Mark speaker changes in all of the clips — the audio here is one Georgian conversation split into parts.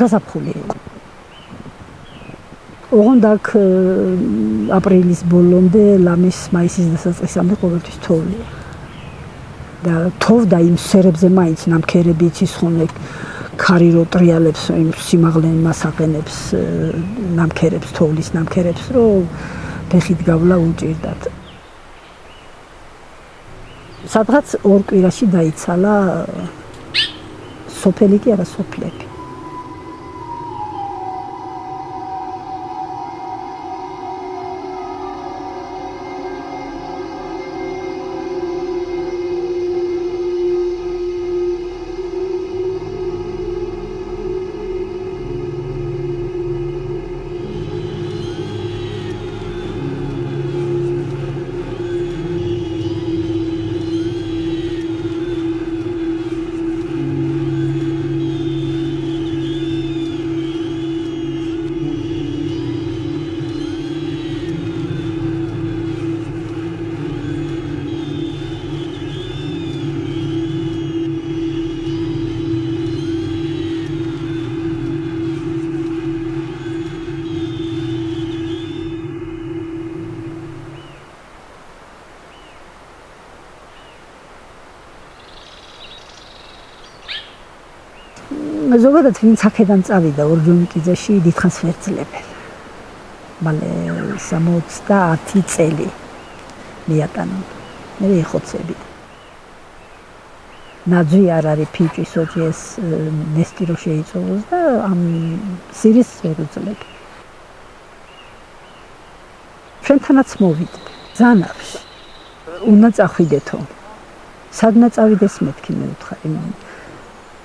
Speaker 1: გაზაფხული. ოღონდ აქ აპრილის ბოლომდე, ლამის მაისის დასაწყისამდე ყოველთვის თოვლია. და თოვდა იმ სერებზე მაინც ნამქერები იცისხონე ქარი რო ტრიალებს იმ სიმაღლე მას აყენებს ნამქერებს თოვლის ნამქერებს რომ ფეხით გავლა უჭირდათ. სადღაც ორ კვირაში დაიცალა სოფელი კი არა სოფლები. ზოგადად ვინც აქედან წავიდა ორჯონიკიძეში დიდხანს ვერ ძლებენ. მალე 70 წელი მიატანა. მე ეხოცები. ნაძვი არ არის ფიჭი სოჭიეს ნესტირო შეიწოვოს და ამ სირის ვერ უძლებ. ჩვენთანაც მოვიდეთ. ზანავს. უნდა წახვიდეთო. სადნა წავიდეს მეთქი მე ვთხარი.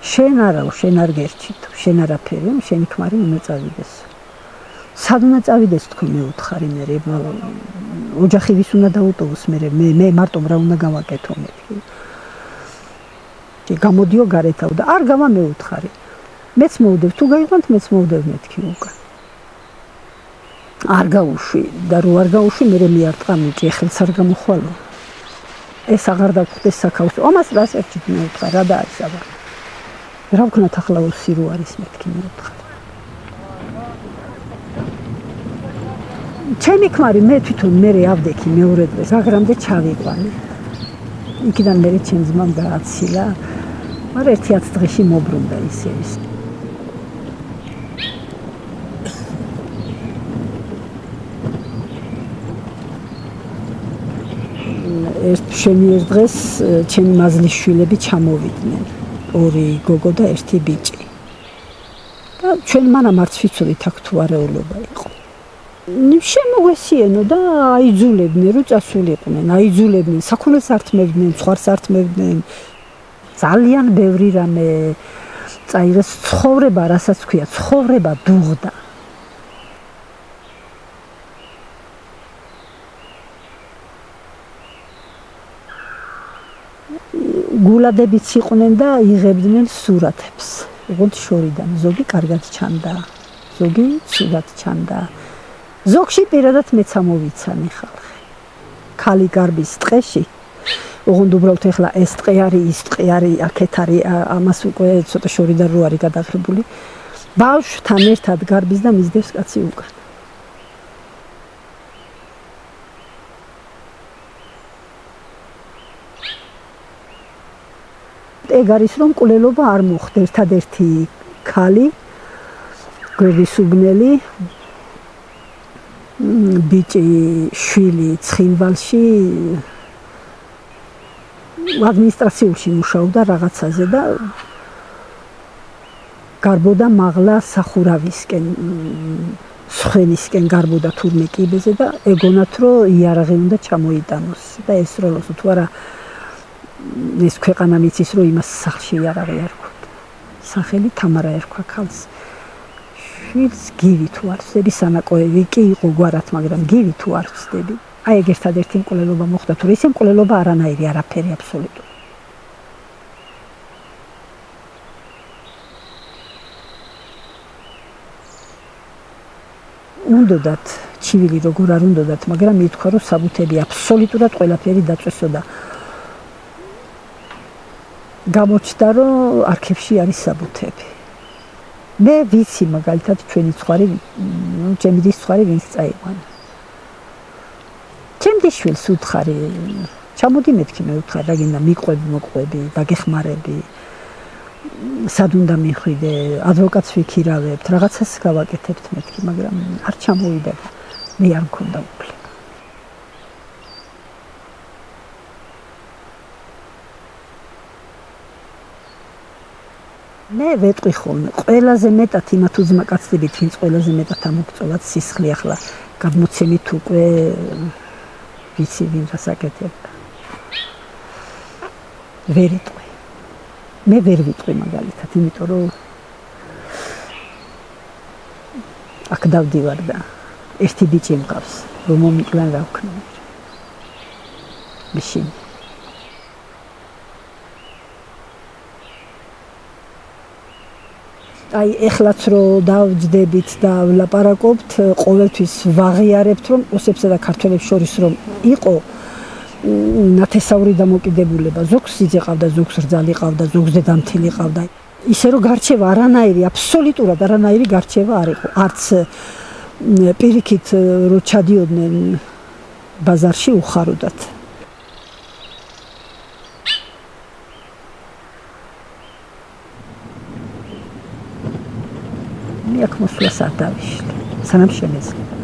Speaker 1: შენ არავ, შენ არ გერჩითო, შენ არაფერი, შენი ქმარი უნდა წავიდეს. სად უნდა წავიდეს თქო მე ვთხარი მე ოჯახი ვის უნდა დაუტოვოს მე მარტომ რა უნდა გავაკეთო მეთქი. გამოდიო გარეთაო და არ გავა მე ვთხარი. მეც მოვდებ, თუ გაიყვანთ მეც მოვდებ მეთქი უკან. არ გაუშვი და რო არ გაუშვი მე მიარტყა მიჭი ხელს არ გამოხვალო. ეს აღარ დაგხვდეს საქაუს. ამას რას ერჩით მე ვთხარ, რა დაისაბა. რა ვქნათ ახლა უსი რო არის მეთქი მე ვთხარ. ჩემი ქმარი მე თვითონ მე ავდექი მეორე დღეს აგრამდე ჩავიყვანე. იქიდან მე ჩემ ძმამ გააცილა. მაგრამ ერთი 10 დღეში მობრუნდა ისე ის. შემიერ დღეს ჩემი მაზლის შვილები ჩამოვიდნენ. ორი გოგო და ერთი ბიჭი. და ჩვენ მანამ არც ვიცოდით აქ თუ არეულობა იყო. შემოგვესიენო და აიძულებდნენ რომ წასულიყვნენ, აიძულებდნენ, საქონელს ართმევდნენ, ცხვარს ართმევდნენ. ძალიან ბევრი რამე წაიღეს ცხოვრება, რასაც ქვია, ცხოვრება დუღდა. გულადებიც იყვნენ და იღებდნენ სურათებს. ოღონდ შორიდან ზოგი კარგად ჩანდა, ზოგი ცუდად ჩანდა. ზოგში პირადად მეც ამოვიცანი ხალხი. ქალი გარბის ტყეში, ოღონდ უბრალოდ ეხლა ეს ტყე არის, ის ტყე არის, აქეთ არის, ამას უკვე ცოტა შორიდან რო არის გადაღრებული. ბავშვთან ერთად გარბის და მისდევს კაცი უკან. ეგ არის რომ კვლელობა არ მოხდა ერთადერთი ქალი გვერდის უბნელი ბიჭი შვილი ცხინვალში ადმინისტრაციულში მუშაობდა რაღაცაზე და გარბოდა მაღლა სახურავისკენ სხენისკენ გარბოდა თურმე კიბეზე და ეგონათ რომ იარაღი უნდა ჩამოიტანოს და ესროლოს თუ არა ეს ქვეყანა მიცის რომ იმას სახლში იარაღი არ ქონდა. სახელი თამარა ერქვა ქალს. შვილს გივი თუ არ ვწდები, სანაკოევი კი იყო გვარად, მაგრამ გივი თუ არ ვწდები. აი ეგ ერთადერთი მკვლელობა მოხდა, თუ ისე მკვლელობა არანაირი არაფერი აბსოლუტურად. უნდათ ჩივილი როგორ არ უნდათ, მაგრამ ითქვა რომ საბუთები აბსოლუტურად ყველაფერი დაწესოდა. გამოჩნდა რომ არქივში არის საბუთები. მე ვიცი მაგალითად ჩვენი ცხარი ჩემი დის ცხარი ვინც წაიყვანა ჩემი შვილს უთხარი ჩამოდი მეთქი მე უთხარი რა გინდა მიყვები მოყვები დაგეხმარები სად უნდა მიხვიდე ადვოკატს ვიქირავებთ რაღაცას გავაკეთებთ მეთქი მაგრამ არ ჩამოვიდა მე არ მქონდა უფლება მე ვეტყვი ხოლმე ყველაზე მეტად იმათ უძმაკაცდებით ვინც ყველაზე მეტად ამოგწოლათ სისხლი ახლა გამოცემით უკვე ვიცი ვინ რას აკეთებდა ვერ იტყვი მე ვერ ვიტყვი მაგალითად იმიტომ რომ აქ დავდივარ და ერთი ბიჭი მყავს რომ მომიკლან რა ვქნა მაშინ აი ეხლაც რო დავჯდებით და ვლაპარაკობთ ყოველთვის ვაღიარებთ რომ ოსებსა და ქართველებს შორის რომ იყო ნათესაური დამოკიდებულება ზოგს სიძე ყავდა ზოგს რძალი ყავდა ზოგს დედამთილი ყავდა ისე რომ გარჩევა არანაირი აბსოლუტურად არანაირი გარჩევა არ იყო არც პირიქით რო ჩადიოდნენ ბაზარში უხაროდათ მე აქ მოსვლას არ დავიშლი სანამ შემეძლო